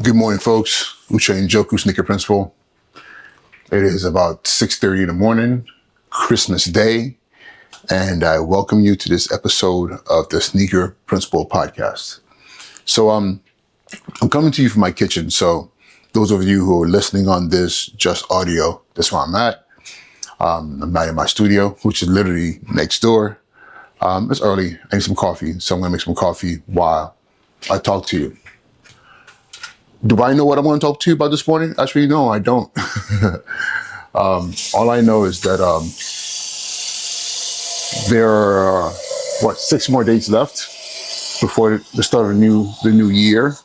Good morning, folks. Uche Njoku, Sneaker Principal. It is about 6:30 in the morning, Christmas Day, and I welcome you to this episode of the Sneaker Principal podcast. So I'm coming to you from my kitchen. So those of you who are listening on this just audio, that's where I'm at. I'm not in my studio, which is literally next door. It's early. I need some coffee, so I'm gonna make some coffee while I talk to you. Do I know what I'm going to talk to you about this morning? Actually, no, I don't. All I know is that there are 6 more days left before the start of the new year.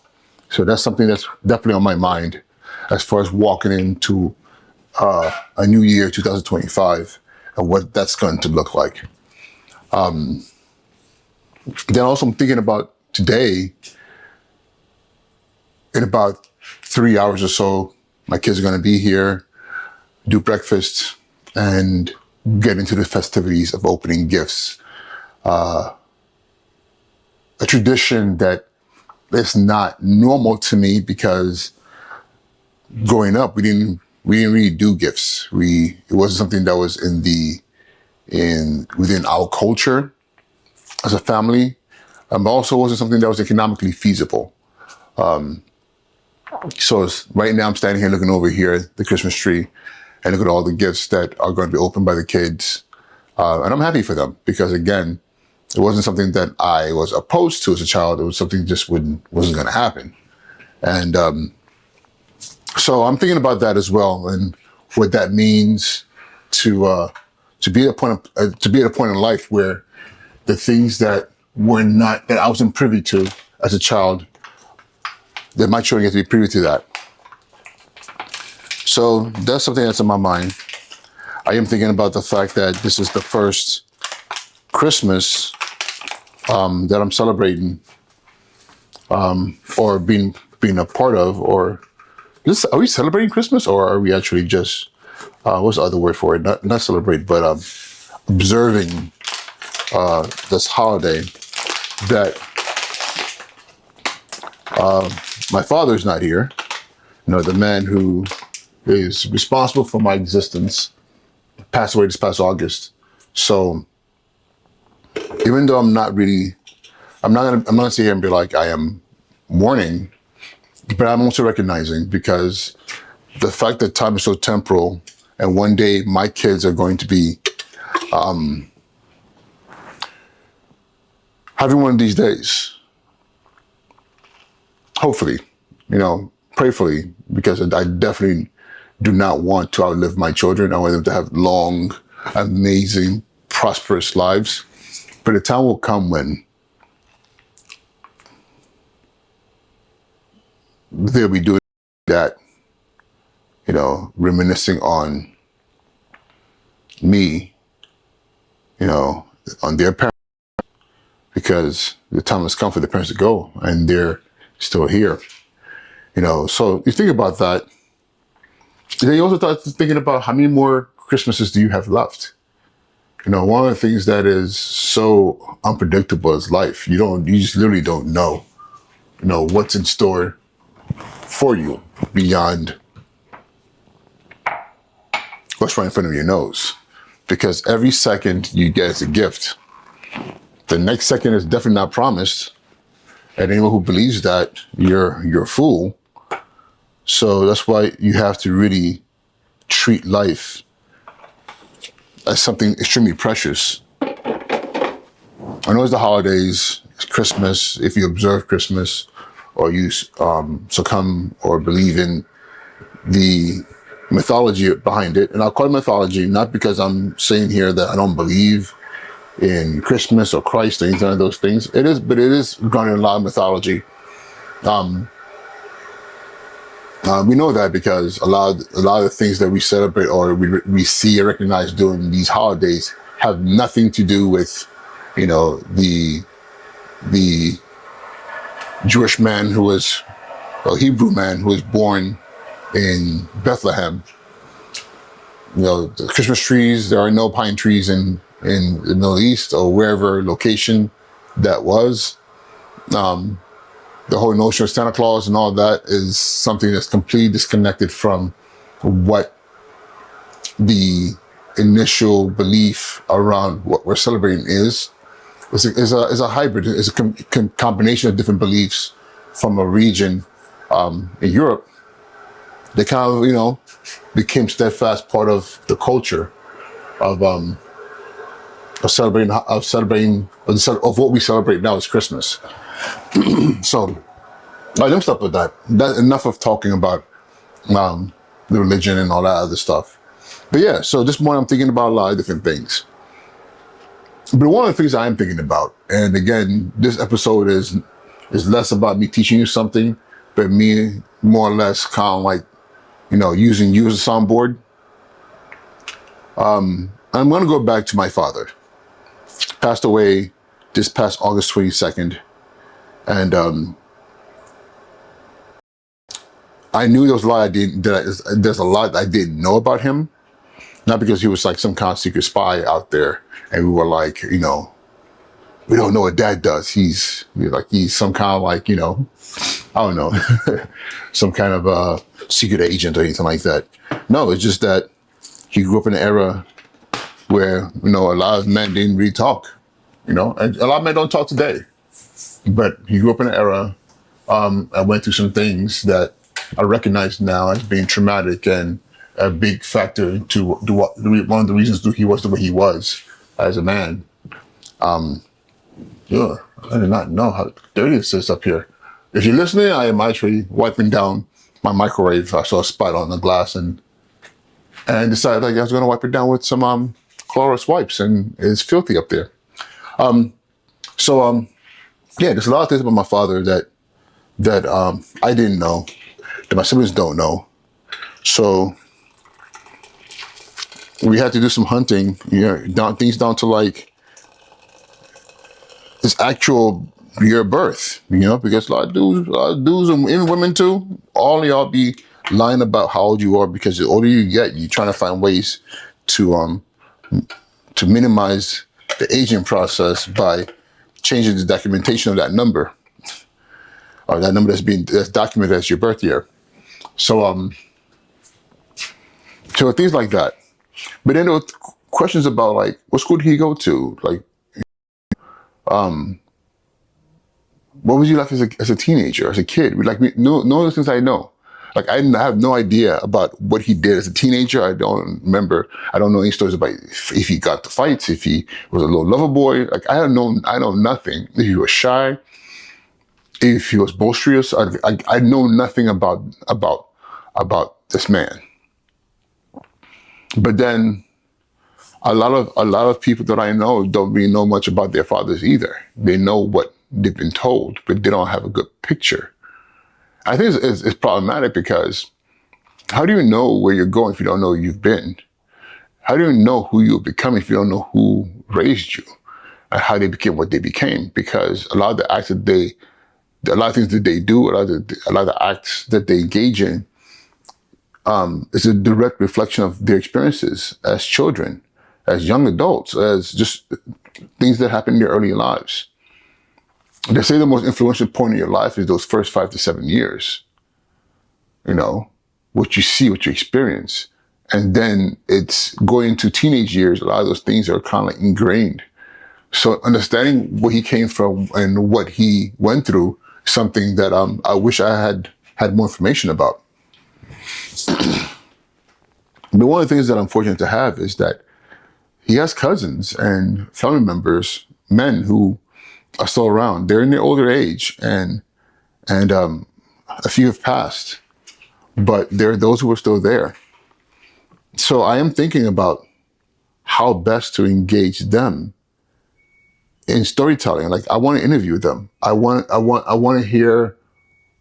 So that's something that's definitely on my mind as far as walking into a new year, 2025, and what that's going to look like. Then also I'm thinking about today. In about 3 hours or so, my kids are going to be here, do breakfast, and get into the festivities of opening gifts. A tradition that is not normal to me because growing up, we didn't really do gifts. It wasn't something that was within our culture as a family. Also wasn't something that was economically feasible. So right now I'm standing here looking over here at the Christmas tree and look at all the gifts that are going to be opened by the kids. And I'm happy for them because, again, it wasn't something that I was opposed to as a child. It was something that just wasn't going to happen. And so I'm thinking about that as well and what that means to be at a point in life where the things that I wasn't privy to as a child, that my children get to be privy to that. So that's something that's in my mind. I am thinking about the fact that this is the first Christmas that I'm celebrating or being a part of. Or are we celebrating Christmas, or are we actually just what's the other word for it? Not celebrate, but observing this holiday that. My father's not here. The man who is responsible for my existence passed away this past August. So even though I'm not gonna sit here and be like I am mourning, but I'm also recognizing, because the fact that time is so temporal, and one day my kids are going to be having one of these days. Hopefully, prayerfully, because I definitely do not want to outlive my children. I want them to have long, amazing, prosperous lives. But the time will come when they'll be doing that, reminiscing on me, on their parents, because the time has come for the parents to go, and they're still here, so you think about that. Then you also start thinking about how many more Christmases do you have left? One of the things that is so unpredictable is life. You just literally don't know, what's in store for you beyond what's right in front of your nose. Because every second you get is a gift. The next second is definitely not promised. And anyone who believes that, you're a fool. So that's why you have to really treat life as something extremely precious. I know it's the holidays, it's Christmas. If you observe Christmas, or you succumb or believe in the mythology behind it, and I'll call it mythology, not because I'm saying here that I don't believe in Christmas or Christ or anything of those things. It is grounded in a lot of mythology. We know that because a lot of the things that we celebrate or we see and recognize during these holidays have nothing to do with, the Jewish man Hebrew man who was born in Bethlehem. The Christmas trees, there are no pine trees in the Middle East or wherever location that was. the whole notion of Santa Claus and all that is something that's completely disconnected from what the initial belief around what we're celebrating is. It's a hybrid. It's a combination of different beliefs from a region in Europe that kind of, became steadfast part of the culture of of what we celebrate now as Christmas. So let me stop with that. Enough of talking about the religion and all that other stuff. But yeah, so this morning I'm thinking about a lot of different things. But one of the things I am thinking about, and again, this episode is less about me teaching you something, but me more or less kind of like, using you as a soundboard. I'm going to go back to my father. Passed away this past August 22nd. And I knew there was a lot there's a lot I didn't know about him. Not because he was like some kind of secret spy out there and we were like, we don't know what dad does. He's some kind of like, I don't know, some kind of secret agent or anything like that. No, it's just that he grew up in an era where, a lot of men didn't really talk, and a lot of men don't talk today. But he grew up in an era, I went through some things that I recognize now as being traumatic and a big factor to one of the reasons he was the way he was as a man. Yeah, I did not know how dirty this is up here. If you're listening, I am actually wiping down my microwave. I saw a spot on the glass and decided I was going to wipe it down with some Clorox wipes, and it's filthy up there. Yeah, there's a lot of things about my father that I didn't know, that my siblings don't know. So we had to do some hunting, things down to like his actual year of birth, because a lot of dudes and even women too, all of y'all be lying about how old you are, because the older you get, you're trying to find ways to minimize the aging process by changing the documentation of that number, or that number that's documented as your birth year. So things like that. But then there were questions about like, what school did he go to? Like, what was you like as a teenager, as a kid? None of those things I know. Like, I have no idea about what he did as a teenager. I don't remember. I don't know any stories about if he got to fights, if he was a little lover boy. Like, I know nothing. If he was shy, if he was boisterous, I know nothing about this man. But then a lot of people that I know don't really know much about their fathers either. They know what they've been told, but they don't have a good picture. I think it's problematic, because how do you know where you're going if you don't know where you've been? How do you know who you'll become if you don't know who raised you and how they became what they became? Because a lot of the acts a lot of things that they do, a lot of the acts that they engage in, is a direct reflection of their experiences as children, as young adults, as just things that happen in their early lives. They say the most influential point in your life is those first 5 to 7 years. What you see, what you experience. And then it's going into teenage years, a lot of those things are kind of like ingrained. So understanding where he came from and what he went through is something that I wish I had more information about. But one of the things that I'm fortunate to have is that he has cousins and family members, men who are still around. They're in their older age, and a few have passed, but there are those who are still there. So I am thinking about how best to engage them in storytelling. Like, I want to interview them. I want to hear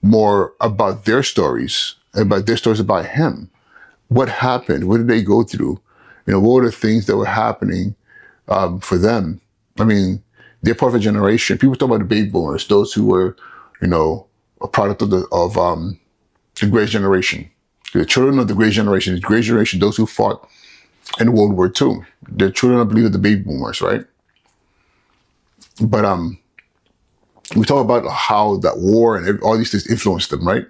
more about their stories about him. What happened? What did they go through? What were the things that were happening for them? I mean, they're part of a generation. People talk about the baby boomers, those who were, a product of the Great Generation, the children of the Great Generation. The Great Generation, those who fought in World War II, they're children, I believe, of the baby boomers, right? But we talk about how that war and all these things influenced them, right?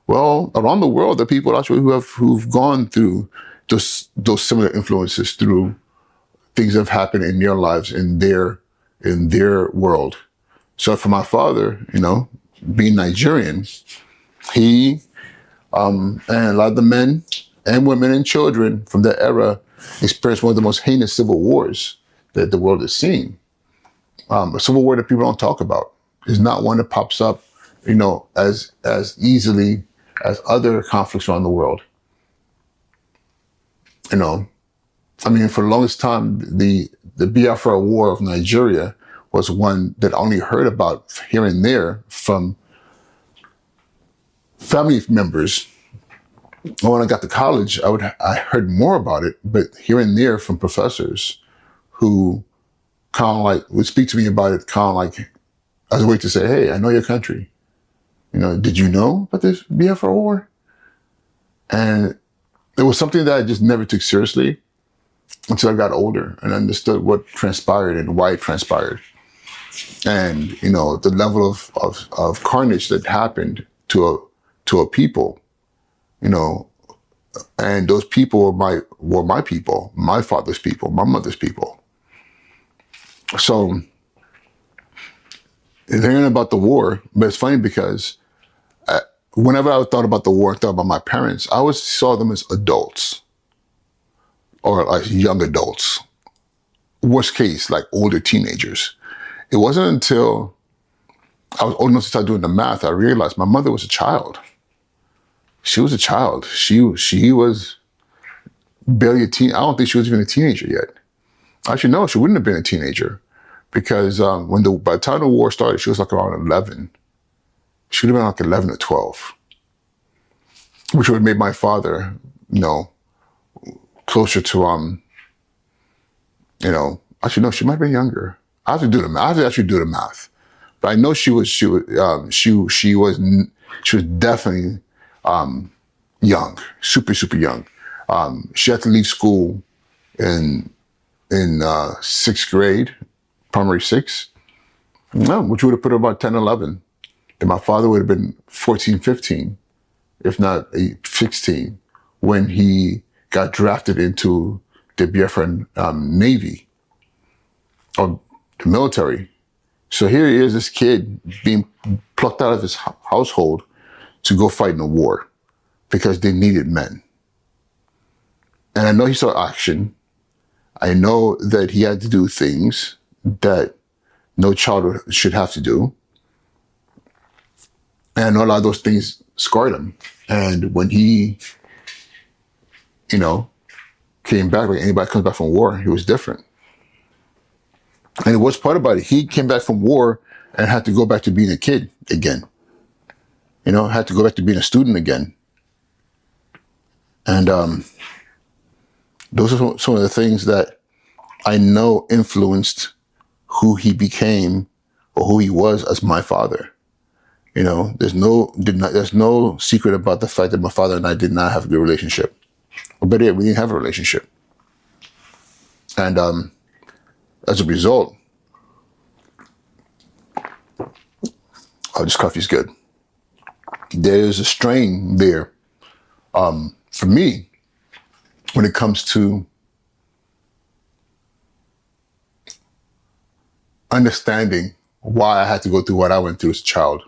Well, around the world, there are people actually who've gone through those similar influences through things that have happened in their lives, in their world. So for my father, being Nigerian, he and a lot of the men and women and children from that era experienced one of the most heinous civil wars that the world has seen. A civil war that people don't talk about. Is not one that pops up, as easily as other conflicts around the world. For the longest time, the Biafra War of Nigeria was one that I only heard about here and there from family members. When I got to college, I heard more about it, but here and there from professors who kind of like would speak to me about it, kind of like as a way to say, "Hey, I know your country. Did you know about this Biafra War?" And it was something that I just never took seriously until I got older and understood what transpired and why it transpired. And, the level of carnage that happened to a people, and those people were my people, my father's people, my mother's people. So hearing about the war, but it's funny because whenever I thought about the war, I thought about my parents, I always saw them as adults or like young adults. Worst case, like older teenagers. It wasn't until I was old enough to start doing the math, I realized my mother was a child. She was a child. She was barely a teen. I don't think she was even a teenager yet. Actually, no, she wouldn't have been a teenager because by the time the war started, she was like around 11. She would have been like 11 or 12, which would have made my father, closer to, actually, no, she might have been younger. I have to do the math. I have to actually do the math. But I know she was definitely young, super, super young. She had to leave school in sixth grade, primary six, which would have put her about 10, 11. And my father would have been 14, 15, if not 16, when he got drafted into the Biafran Navy or the military. So here he is, this kid being plucked out of his household to go fight in a war because they needed men. And I know he saw action. I know that he had to do things that no child should have to do. And I know a lot of those things scarred him. And when he, came back, like anybody comes back from war, he was different. And the worst part about it, he came back from war and had to go back to being a kid again. Had to go back to being a student again. And those are some of the things that I know influenced who he became or who he was as my father. There's no secret about the fact that my father and I did not have a good relationship. But yeah, we didn't have a relationship. And as a result, this coffee's good. There's a strain there for me when it comes to understanding why I had to go through what I went through as a child.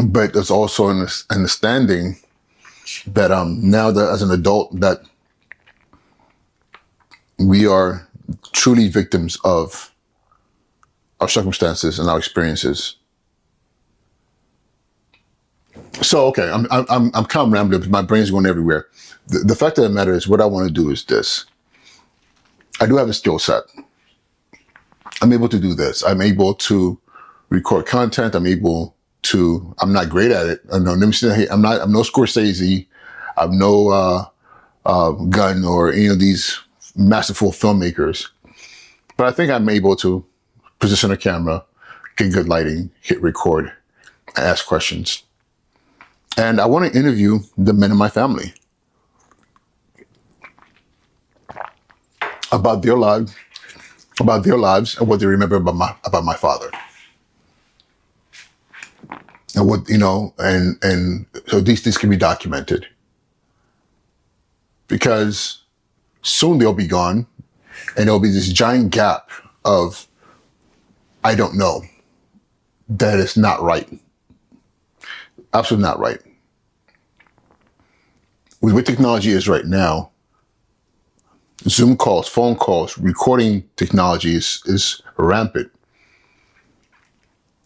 But there's also an understanding that now that as an adult that we are truly victims of our circumstances and our experiences. So okay, I'm kind of rambling, but my brain's going everywhere. The fact of the matter is, what I want to do is this. I do have a skill set. I'm able to do this. I'm able to record content. I'm not great at it. I'm no Scorsese. I'm no Gunn or any of these masterful filmmakers. But I think I'm able to position a camera, get good lighting, hit record, and ask questions. And I want to interview the men in my family about their lives about their lives and what they remember about my father. And what, and so these things can be documented, because soon they'll be gone and there'll be this giant gap of, I don't know, that is not right. Absolutely not right. With what technology is right now, Zoom calls, phone calls, recording technology is rampant.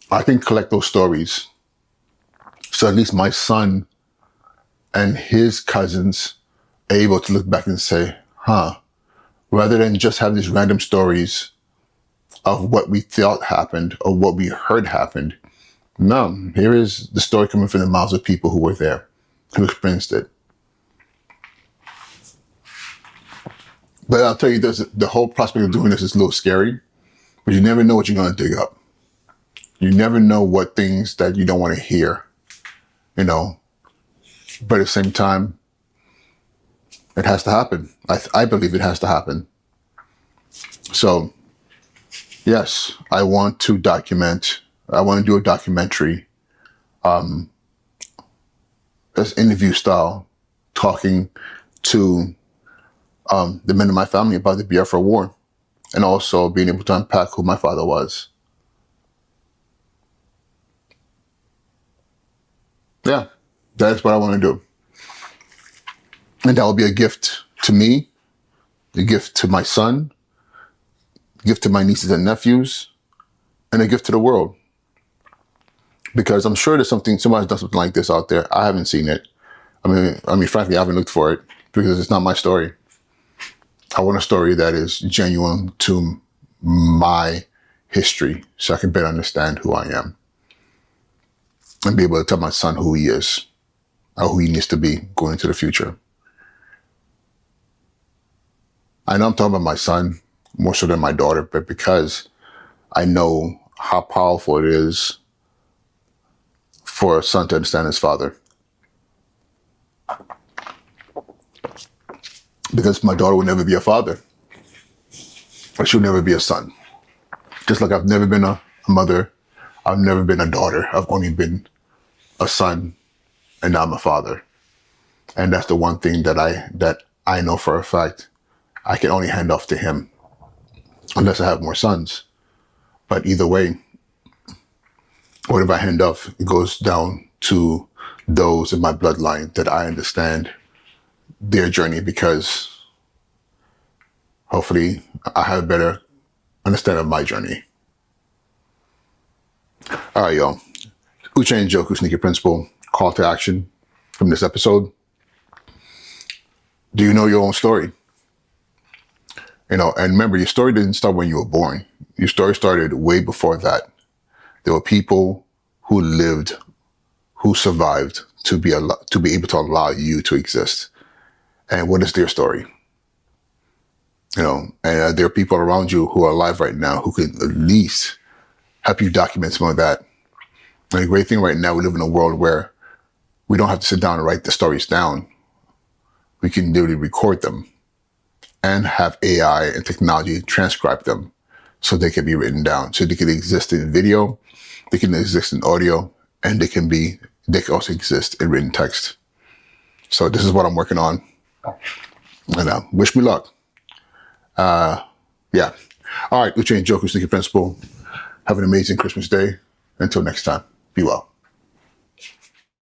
I can collect those stories, so at least my son and his cousins are able to look back and say, rather than just have these random stories of what we thought happened or what we heard happened. No, here is the story coming from the mouths of people who were there, who experienced it. But I'll tell you this, the whole prospect of doing this is a little scary, but you never know what you're going to dig up. You never know what things that you don't want to hear, but at the same time, it has to happen. I believe it has to happen. So, yes, I want to do a documentary, as interview style, talking to the men in my family about the Biafran War, and also being able to unpack who my father was. Yeah, that's what I want to do. And that will be a gift to me, a gift to my son, a gift to my nieces and nephews, and a gift to the world. Because I'm sure there's somebody's done something like this out there. I haven't seen it. I mean, frankly, I haven't looked for it because it's not my story. I want a story that is genuine to my history, so I can better understand who I am and be able to tell my son who he is or who he needs to be going into the future. I know I'm talking about my son more so than my daughter, but because I know how powerful it is for a son to understand his father. Because my daughter will never be a father, or she'll never be a son. Just like I've never been a mother, I've never been a daughter. I've only been a son, and now I'm a father. And that's the one thing that I know for a fact I can only hand off to him, unless I have more sons. But either way, whatever I hand off, it goes down to those in my bloodline that I understand their journey, because hopefully I have a better understanding of my journey. All right, y'all. Uche Njoku, Sneaker Principle, call to action from this episode. Do you know your own story? And remember, your story didn't start when you were born. Your story started way before that. There were people who lived, who survived to be able to allow you to exist. And what is their story? And there are people around you who are alive right now who can at least help you document some of that. And the great thing right now, we live in a world where we don't have to sit down and write the stories down. We can literally record them and have AI and technology transcribe them so they can be written down. So they can exist in video, they can exist in audio, and they can also exist in written text. So this is what I'm working on. And wish me luck. Yeah. All right, Uche Njoku, Sneaker Principle. Have an amazing Christmas day. Until next time, be well.